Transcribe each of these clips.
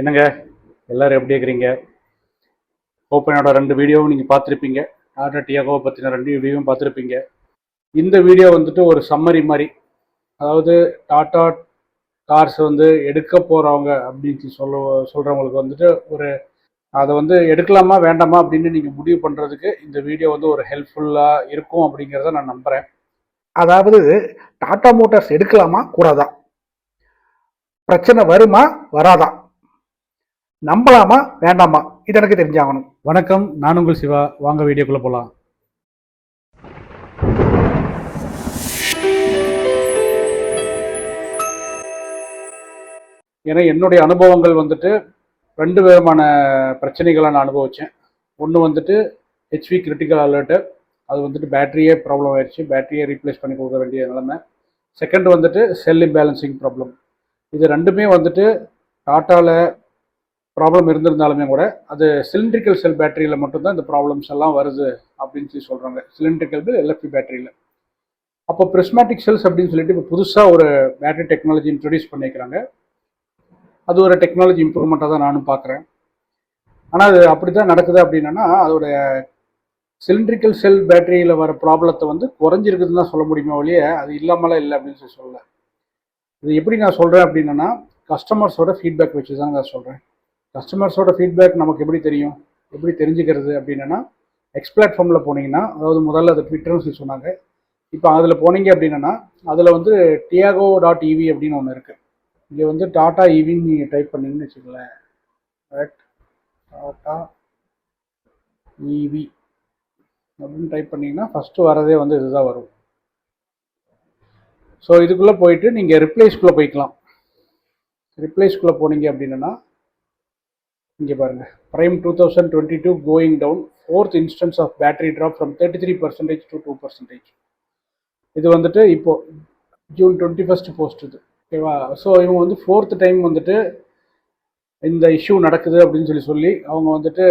என்னங்க எல்லாரும் எப்படி இருக்கிறீங்க? ஓப்பனோட 2 வீடியோவும் நீங்கள் பார்த்துருப்பீங்க. டாடா டியாகோவை பற்றின 2 வீடியோவும் பார்த்துருப்பீங்க. இந்த வீடியோ வந்துட்டு ஒரு சம்மரி மாதிரி, அதாவது டாடா கார்ஸ் வந்து எடுக்க போகிறவங்க அப்படின்னு சொல்கிறவங்களுக்கு வந்துட்டு ஒரு அதை வந்து எடுக்கலாமா வேண்டாமா அப்படின்னு நீங்கள் முடிவு பண்ணுறதுக்கு இந்த வீடியோ வந்து ஒரு ஹெல்ப்ஃபுல்லாக இருக்கும் அப்படிங்கிறத நான் நம்புகிறேன். அதாவது டாடா மோட்டார்ஸ் எடுக்கலாமா கூடாதா, பிரச்சனை வருமா வராதா, நம்பலாமா வேண்டாமா, இது எனக்கு தெரிஞ்சாகணும். வணக்கம், நான் உங்கள் சிவா. வாங்க வீடியோக்குள்ளே போகலாம். ஏன்னா என்னுடைய அனுபவங்கள் வந்துட்டு 2 விதமான பிரச்சனைகளை நான் அனுபவித்தேன். ஒன்று வந்துட்டு ஹெச்வி கிரிட்டிக்கல் அலர்ட்டு, அது வந்துட்டு பேட்டரியே ப்ராப்ளம் ஆயிடுச்சு, பேட்டரியே ரீப்ளேஸ் பண்ணி கொடுக்க வேண்டிய நிலைமை. செகண்ட் வந்துட்டு செல் இம்பேலன்சிங் ப்ராப்ளம். இது 2மே வந்துட்டு டாட்டாவில் ப்ராப்ளம் இருந்திருந்தாலுமே கூட அது சிலிண்ட்ரிக்கல் செல் பேட்டரியில் மட்டும்தான் இந்த ப்ராப்ளம்ஸ் எல்லாம் வருது அப்படின்னு சொல்கிறாங்க. சிலிண்ட்ரிக்கல் எல்எஃப்பி பேட்டரியில். அப்போ பிரிஸ்மேட்டிக் செல்ஸ் அப்படின்னு சொல்லிட்டு இப்போ புதுசாக ஒரு பேட்டரி டெக்னாலஜி இன்ட்ரடியூஸ் பண்ணிக்கிறாங்க. அது ஒரு டெக்னாலஜி இம்ப்ரூவ்மெண்ட்டாக தான் நானும் பார்க்குறேன். ஆனால் அது அப்படி தான் நடக்குது அப்படின்னா அதோட சிலிண்ட்ரிக்கல் செல் பேட்டரியில் வர ப்ராப்ளத்தை வந்து குறைஞ்சிருக்குதுன்னு தான் சொல்ல முடியுமே ஒழிய அது இல்லாமலாம் இல்லை அப்படின்னு சொல்லலை. இது எப்படி நான் சொல்கிறேன் அப்படின்னா கஸ்டமர்ஸோட ஃபீட்பேக் வச்சு தான் நான் சொல்கிறேன். கஸ்டமர்ஸோட ஃபீட்பேக் நமக்கு எப்படி தெரியும், எப்படி தெரிஞ்சுக்கிறது அப்படின்னா எக்ஸ் பிளாட்ஃபார்மில் போனீங்கன்னா, அதாவது முதல்ல அது ட்விட்டர்னு சொல்லி சொன்னாங்க, இப்போ அதில் போனீங்க அப்படின்னா அதில் வந்து tiago.ev அப்படின்னு ஒன்று இருக்குது. இங்கே வந்து டாடா ஈவின்னு நீங்கள் டைப் பண்ணிங்கன்னு வச்சுக்கலேன், டாடா ஈவி அப்படின்னு டைப் பண்ணிங்கன்னா ஃபஸ்ட்டு வரதே வந்து இதுதான் வரும். ஸோ இதுக்குள்ளே போயிட்டு நீங்கள் ரிப்ளேஸ்க்குள்ளே போய்க்கலாம். ரிப்ளேஸ்க்குள்ளே போனீங்க அப்படின்னா இங்கே பாருங்கள், prime 2022 going down, 4th instance of battery drop from 33% to 2%. இது வந்துட்டு இப்போது ஜூன் 21 போஸ்ட் இது, ஓகேவா? ஸோ இவங்க வந்து 4th டைம் வந்துட்டு இந்த இஷ்யூ நடக்குது அப்படின்னு சொல்லி அவங்க வந்துட்டு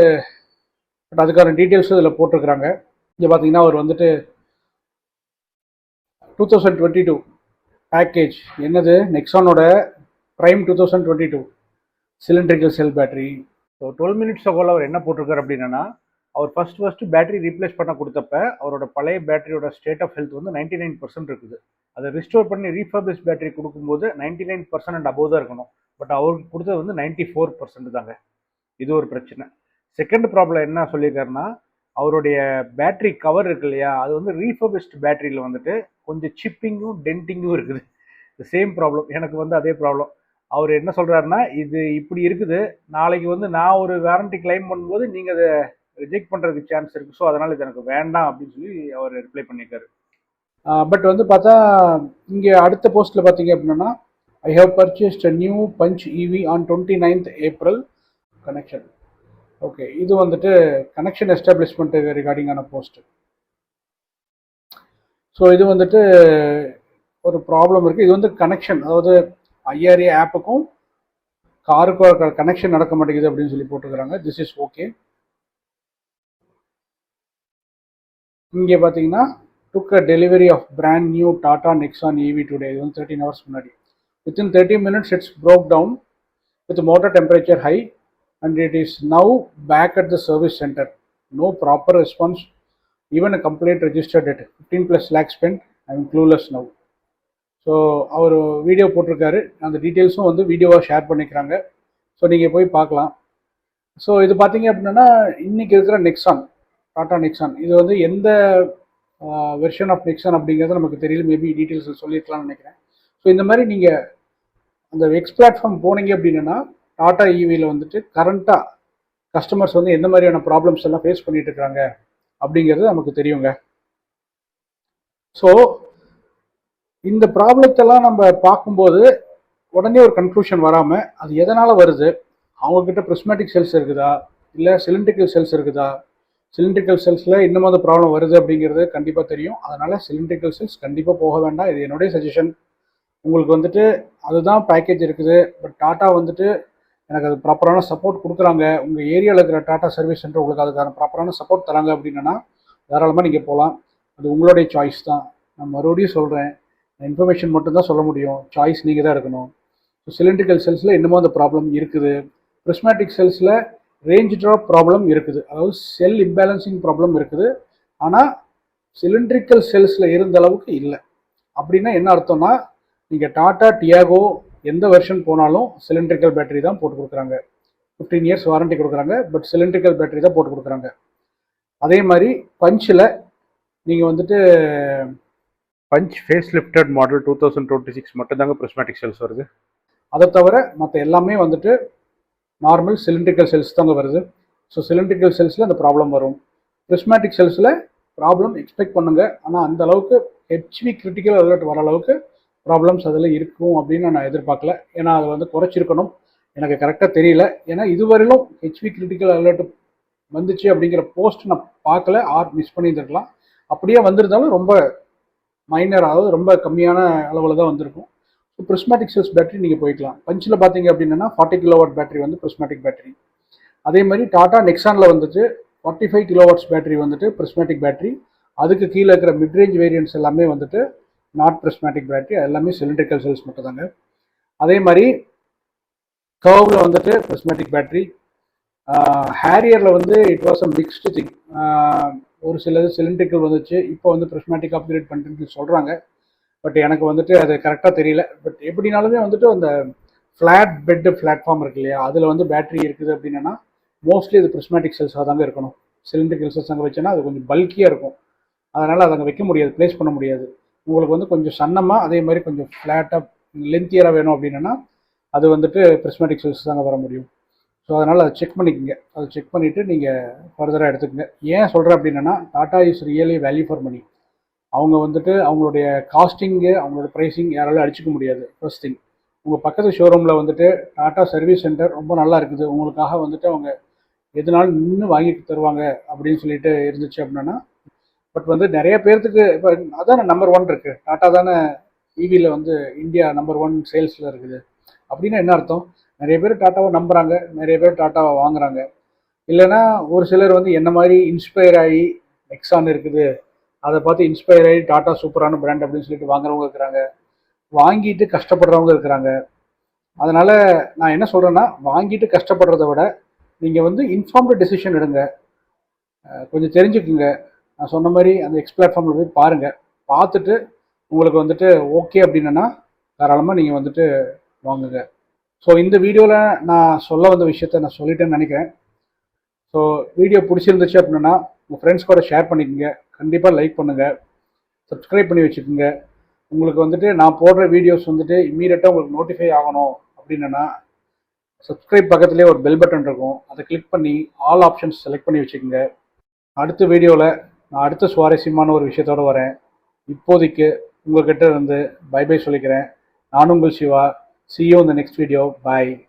பட் அதுக்கான டீட்டெயில்ஸும் இதில் போட்டிருக்கிறாங்க. இங்கே பார்த்தீங்கன்னா அவர் வந்துட்டு 2022 பேக்கேஜ் என்னது, நெக்ஸானோட prime 2022 cylindrical cell battery. So 12 minutes அகோல அவர் என்ன போட்டிருக்காரு அப்படின்னா, அவர் ஃபஸ்ட்டு பேட்டரி ரீப்ளேஸ் பண்ண கொடுத்தப்ப அவரோட பழைய பேட்டரியோட ஸ்டேட் ஆஃப் ஹெல்த் வந்து 99% இருக்குது. அதை ரிஸ்டோர் பண்ணி ரீஃபர்பிஷ் பேட்டரி கொடுக்கும்போது 99% அண்ட் அபோவ் தான் இருக்கணும். பட் அவருக்கு கொடுத்தது வந்து 94% தாங்க. இது ஒரு பிரச்சனை. செகண்ட் ப்ராப்ளம் என்ன சொல்லியிருக்காருன்னா, அவருடைய பேட்டரி கவர் இருக்கு இல்லையா, அது வந்து ரீஃபர்பிஷ்ட் பேட்டரியில் வந்துட்டு கொஞ்சம் சிப்பிங்கும் டென்ட்டிங்கும் இருக்குது. சேம் ப்ராப்ளம் எனக்கு வந்து அதே ப்ராப்ளம். அவர் என்ன சொல்கிறாருன்னா, இது இப்படி இருக்குது, நாளைக்கு வந்து நான் ஒரு வாரண்டி கிளைம் பண்ணும்போது நீங்கள் அதை ரிஜெக்ட் பண்ணுறதுக்கு சான்ஸ் இருக்குது, ஸோ அதனால் இது எனக்கு வேண்டாம் அப்படின்னு சொல்லி அவர் ரிப்ளை பண்ணியிருக்காரு. பட் வந்து பார்த்தா இங்கே அடுத்த போஸ்ட்டில் பார்த்தீங்க அப்படின்னா, I have purchased a new Punch EV on 29th April connection. Okay, இது வந்துட்டு கனெக்ஷன் எஸ்டாப்ளிஷ்மெண்ட் ரிகார்டிங்கான போஸ்ட். ஸோ இது வந்துட்டு ஒரு ப்ராப்ளம் இருக்குது. இது வந்து கனெக்ஷன், அதாவது ஐஆர்ஏ ஆப்புக்கும் காருக்கும் கனெக்ஷன் நடக்க மாட்டேங்குது அப்படின்னு சொல்லி போட்டுக்கிறாங்க. This is okay. இங்கே பார்த்தீங்கன்னா took a delivery of brand new Tata Nexon EV today. இது வந்து 13 hours முன்னாடி. Within 30 minutes it's broke down with motor temperature high and it is now back at the service center. No proper response, even a complaint registered at 15+ lakh spent. I'm clueless now. So அவர் video போட்டிருக்காரு, அந்த டீட்டெயில்ஸும் வந்து வீடியோவாக share பண்ணிக்கிறாங்க. So நீங்கள் போய் பார்க்கலாம். ஸோ இது பார்த்தீங்க அப்படின்னா இன்றைக்கி இருக்கிற நெக்ஸான், டாடா நெக்ஸான், இது வந்து எந்த வெர்ஷன் ஆஃப் நெக்ஸான் அப்படிங்கிறது நமக்கு தெரியல, மேபி டீட்டெயில்ஸ் சொல்லியிருக்கலாம்னு நினைக்கிறேன். ஸோ இந்த மாதிரி நீங்கள் அந்த எக்ஸ் பிளாட்ஃபார்ம் போனீங்க அப்படின்னா டாடா ஈவியில் வந்துட்டு கரண்ட்டாக கஸ்டமர்ஸ் வந்து எந்த மாதிரியான ப்ராப்ளம்ஸ் எல்லாம் ஃபேஸ் பண்ணிட்டு இருக்காங்க அப்படிங்கிறது நமக்கு தெரியுங்க. ஸோ இந்த ப்ராப்ளத்தெல்லாம் நம்ம பார்க்கும்போது உடனே ஒரு கன்க்ளூஷன் வராமல் அது எதனால் வருது, அவங்கக்கிட்ட பிரிஸ்மேட்டிக் செல்ஸ் இருக்குதா இல்லை சிலிண்ட்ரிக்கல் செல்ஸ் இருக்குதா, சிலிண்ட்ரிக்கல் செல்ஸில் இன்னும் அந்த ப்ராப்ளம் வருது அப்படிங்கிறது கண்டிப்பாக தெரியும். அதனால் சிலிண்ட்ரிக்கல் செல்ஸ் கண்டிப்பாக போக வேண்டாம். இது என்னுடைய சஜஷன். உங்களுக்கு வந்துட்டு அதுதான் பேக்கேஜ் இருக்குது, பட் டாட்டா வந்துட்டு எனக்கு அது ப்ராப்பரான சப்போர்ட் கொடுக்குறாங்க, உங்கள் ஏரியாவில் இருக்கிற டாட்டா சர்வீஸ் சென்டர் உங்களுக்கு அதுக்கான ப்ராப்பரான சப்போர்ட் தராங்க அப்படின்னா தாராளமாக நீங்கள் போகலாம். அது உங்களுடைய சாய்ஸ் தான். நான் மறுபடியும் சொல்கிறேன், இன்ஃபர்மேஷன் மட்டும்தான் சொல்ல முடியும், சாய்ஸ் நீங்கள் தான் இருக்கணும். ஸோ சிலிண்ட்ரிக்கல் செல்ஸில் இன்னமும் அந்த ப்ராப்ளம் இருக்குது. ப்ரிஸ்மேட்டிக் செல்ஸில் ரேஞ்ச் ட்ராப் ப்ராப்ளம் இருக்குது, அதாவது செல் இம்பேலன்சிங் ப்ராப்ளம் இருக்குது. ஆனால் சிலிண்ட்ரிக்கல் செல்ஸில் இருந்த அளவுக்கு இல்லை. அப்படின்னா என்ன அர்த்தம்னா, நீங்கள் டாடா டியாகோ எந்த வெர்ஷன் போனாலும் சிலிண்ட்ரிக்கல் பேட்டரி தான் போட்டு கொடுக்குறாங்க. 15 இயர்ஸ் வாரண்டி கொடுக்குறாங்க, பட் சிலிண்ட்ரிக்கல் பேட்டரி தான் போட்டு கொடுக்குறாங்க. அதே மாதிரி பஞ்சில் நீங்கள் வந்துட்டு பஞ்ச் ஃபேஸ் லிஃப்டட் மாடல் 2026 மட்டும் தாங்க ப்ரிஸ்மேட்டிக் செல்ஸ் வருது. அதை தவிர மற்ற எல்லாமே வந்துட்டு நார்மல் சிலிண்ட்ரிக்கல் செல்ஸ் தாங்க வருது. ஸோ சிலிண்ட்ரிக்கல் செல்ஸில் அந்த ப்ராப்ளம் வரும். ப்ரிஸ்மேட்டிக் செல்ஸில் ப்ராப்ளம் எக்ஸ்பெக்ட் பண்ணுங்க, ஆனால் அந்த அளவுக்கு ஹெச்வி கிரிட்டிக்கல் அலர்ட் வர அளவுக்கு ப்ராப்ளம்ஸ் அதில் இருக்கும் அப்படின்னு நான் எதிர்பார்க்கல. ஏன்னா அதை வந்து குறைச்சிருக்கணும், எனக்கு கரெக்டாக தெரியல. ஏன்னா இதுவரையிலும் ஹெச்வி கிரிட்டிக்கல் அலர்ட் வந்துச்சு அப்படிங்கிற போஸ்ட் நான் பார்க்கல, ஆர் மிஸ் பண்ணியிருந்துருக்கலாம். அப்படியே வந்திருந்தாலும் ரொம்ப மைனர், அதாவது ரொம்ப கம்மியான அளவில் தான் வந்திருக்கும். ஸோ ப்ரிஸ்மேட்டிக் செல்ஸ் பேட்டரி நீங்கள் போய்க்கலாம். பஞ்சில் பார்த்தீங்க அப்படின்னா 40 கிலோவாட் பேட்டரி வந்து ப்ரிஸ்மேட்டிக் பேட்டரி. அதே மாதிரி டாடா நெக்ஸானில் வந்துட்டு 45 கிலோவாட்ஸ் பேட்டரி வந்துட்டு ப்ரிஸ்மேட்டிக் பேட்டரி. அதுக்கு கீழே இருக்கிற மிட்ரேஞ்ச் வேரியன்ட்ஸ் எல்லாமே வந்துட்டு நாட் ப்ரிஸ்மேட்டிக் பேட்டரி, எல்லாமே சிலிண்ட்ரிக்கல் செல்ஸ் மட்டும் தாங்க. அதே மாதிரி கர்வில் வந்துட்டு ப்ரிஸ்மேட்டிக் பேட்டரி. ஹேரியரில் வந்து it was a mixed thing. ஒரு சிலது சிலிண்ட்ரிக்கல் வந்துச்சு, இப்போ வந்து ப்ரிஸ்மேட்டிக் அப்கிரேட் பண்ணிட்டு சொல்கிறாங்க. பட் எனக்கு வந்துட்டு அது கரெக்டாக தெரியல. பட் எப்படினாலுமே வந்துட்டு அந்த ஃப்ளாட் பெட் பிளாட்ஃபார்ம் இருக்கு இல்லையா, அதில் வந்து பேட்டரி இருக்குது அப்படின்னா மோஸ்ட்லி அது ப்ரிஸ்மேட்டிக் செல்ஸாக தாங்க இருக்கணும். சிலிண்ட்ரிக்கல் செல்ஸ் அங்கே வச்சோன்னா அது கொஞ்சம் பல்கியாக இருக்கும், அதனால் அதை அங்கே வைக்க முடியாது, ப்ளேஸ் பண்ண முடியாது. உங்களுக்கு வந்து கொஞ்சம் சன்னமாக அதே மாதிரி கொஞ்சம் ஃப்ளாட்டாக லென்த்தியராக வேணும் அப்படின்னா அது வந்துட்டு ப்ரிஸ்மேட்டிக் செல்ஸ் தாங்க வர முடியும். ஸோ அதனால் அதை செக் பண்ணிக்கோங்க. அதை செக் பண்ணிவிட்டு நீங்கள் ஃபர்தராக எடுத்துக்கங்க. ஏன் சொல்கிறேன் அப்படின்னா, Tata is really value for money. அவங்க வந்துட்டு அவங்களுடைய காஸ்டிங்கு, அவங்களோட ப்ரைஸிங் யாராலும் அடிச்சுக்க முடியாது. ஃபர்ஸ்ட் திங், உங்கள் பக்கத்து ஷோரூமில் வந்துட்டு டாடா சர்வீஸ் சென்டர் ரொம்ப நல்லா இருக்குது, உங்களுக்காக வந்துட்டு அவங்க எதுனாலும் நின்று வாங்கி தருவாங்க அப்படின்னு சொல்லிட்டு இருந்துச்சு அப்படின்னா. பட் வந்து நிறைய பேர்த்துக்கு இப்போ அதான நம்பர் 1 இருக்குது, டாட்டா தானே இவியில் வந்து இந்தியா நம்பர் 1 சேல்ஸில் இருக்குது. அப்படின்னா என்ன அர்த்தம், நிறைய பேர் டாட்டாவை நம்புகிறாங்க, நிறைய பேர் டாட்டாவை வாங்குறாங்க. இல்லைன்னா ஒரு சிலர் வந்து என்ன மாதிரி இன்ஸ்பயர் ஆகி நெக்ஸான் இருக்குது, அதை பார்த்து இன்ஸ்பயர் ஆகி டாட்டா சூப்பரான பிராண்ட் அப்படின்னு சொல்லிட்டு வாங்குறவங்க இருக்கிறாங்க, வாங்கிட்டு கஷ்டப்படுறவங்க இருக்கிறாங்க. அதனால் நான் என்ன சொல்கிறேன்னா, வாங்கிட்டு கஷ்டப்படுறத விட நீங்கள் வந்து இன்ஃபார்ம்டு டெசிஷன் எடுங்க, கொஞ்சம் தெரிஞ்சுக்குங்க. நான் சொன்ன மாதிரி அந்த எக்ஸ் பிளாட்ஃபார்மில் போய் பாருங்கள், பார்த்துட்டு உங்களுக்கு வந்துட்டு ஓகே அப்படின்னா தாராளமாக நீங்கள் வந்துட்டு வாங்குங்க. ஸோ இந்த வீடியோவில் நான் சொல்ல வந்த விஷயத்த நான் சொல்லிட்டேன்னு நினைக்கிறேன். ஸோ வீடியோ பிடிச்சிருந்துச்சு அப்படின்னா உங்கள் ஃப்ரெண்ட்ஸ் கூட ஷேர் பண்ணிக்கோங்க, கண்டிப்பாக லைக் பண்ணுங்கள், சப்ஸ்கிரைப் பண்ணி வச்சுக்கோங்க. உங்களுக்கு வந்துட்டு நான் போடுற வீடியோஸ் வந்துட்டு இம்மீடியட்டாக உங்களுக்கு நோட்டிஃபை ஆகணும் அப்படின்னா சப்ஸ்கிரைப் பக்கத்துலேயே ஒரு பெல் பட்டன் இருக்கும், அதை கிளிக் பண்ணி ஆல் ஆப்ஷன்ஸ் செலக்ட் பண்ணி வச்சுக்கோங்க. அடுத்த வீடியோவில் நான் அடுத்த சுவாரஸ்யமான ஒரு விஷயத்தோடு வரேன். இப்போதைக்கு உங்கள்கிட்ட இருந்து பை பை சொல்லிக்கிறேன். நான் உங்கள் Siva. See you in the next video. Bye.